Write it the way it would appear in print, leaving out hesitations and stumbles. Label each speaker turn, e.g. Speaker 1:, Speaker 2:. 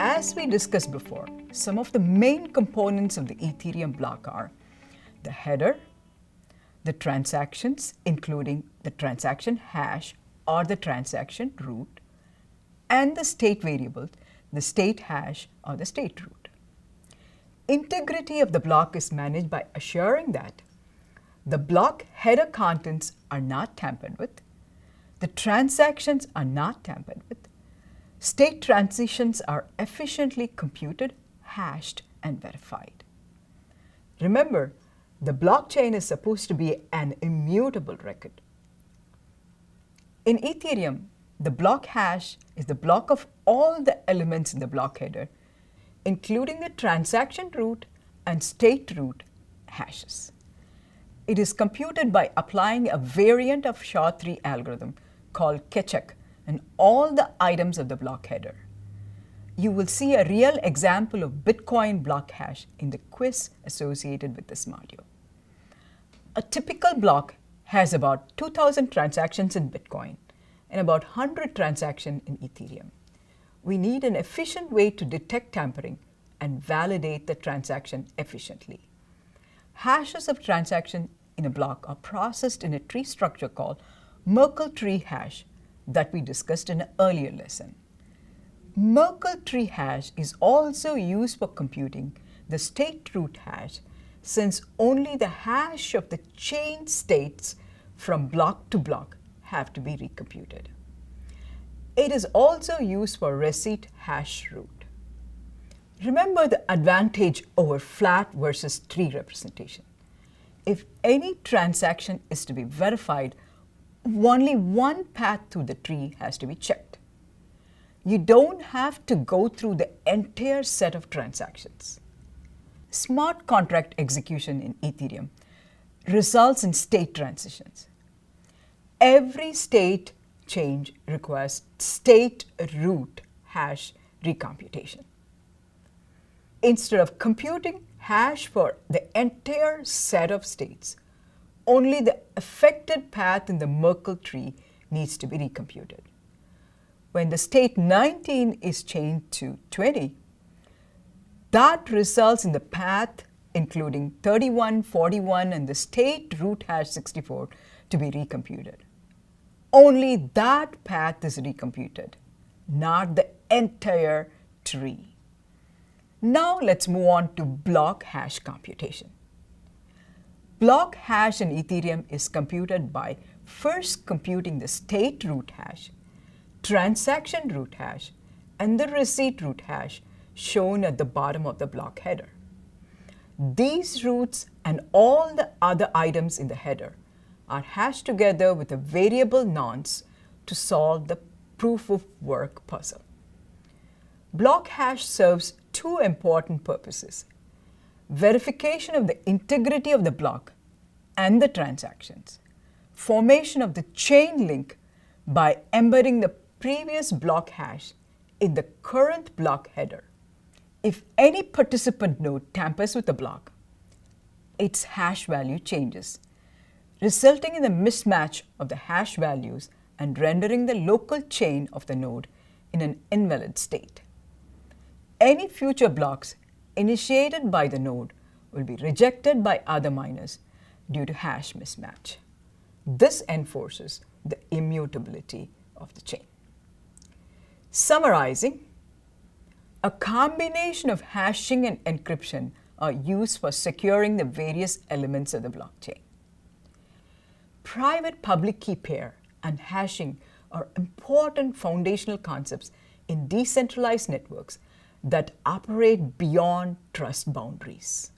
Speaker 1: As we discussed before, some of the main components of the Ethereum block are the header, the transactions, including the transaction hash or the transaction root, and the state variable, the state hash or the state root. Integrity of the block is managed by assuring that the block header contents are not tampered with, the transactions are not tampered with, state transitions are efficiently computed, hashed, and verified. Remember, the blockchain is supposed to be an immutable record. In Ethereum, the block hash is the block of all the elements in the block header, including the transaction root and state root hashes. It is computed by applying a variant of SHA-3 algorithm called Keccak on all the items of the block header. You will see a real example of Bitcoin block hash in the quiz associated with this module. A typical block has about 2,000 transactions in Bitcoin and about 100 transactions in Ethereum. We need an efficient way to detect tampering and validate the transaction efficiently. Hashes of transaction in a block are processed in a tree structure called Merkle tree hash that we discussed in an earlier lesson. Merkle tree hash is also used for computing the state root hash, since only the hash of the chain states from block to block have to be recomputed. It is also used for receipt hash root. Remember the advantage over flat versus tree representation. If any transaction is to be verified, only one path through the tree has to be checked. You don't have to go through the entire set of transactions. Smart contract execution in Ethereum results in state transitions. Every state change requires state root hash recomputation. Instead of computing hash for the entire set of states, only the affected path in the Merkle tree needs to be recomputed. When the state 19 is changed to 20, that results in the path including 31, 41, and the state root hash 64 to be recomputed. Only that path is recomputed, not the entire tree. Now let's move on to block hash computation. Block hash in Ethereum is computed by first computing the state root hash, transaction root hash, and the receipt root hash shown at the bottom of the block header. These roots and all the other items in the header are hashed together with a variable nonce to solve the proof of work puzzle. Block hash serves two important purposes: verification of the integrity of the block and the transactions, formation of the chain link by embedding the previous block hash in the current block header. If any participant node tampers with the block, its hash value changes, resulting in the mismatch of the hash values and rendering the local chain of the node in an invalid state. Any future blocks initiated by the node will be rejected by other miners due to hash mismatch. This enforces the immutability of the chain. Summarizing, a combination of hashing and encryption are used for securing the various elements of the blockchain. Private-public key pair and hashing are important foundational concepts in decentralized networks that operate beyond trust boundaries.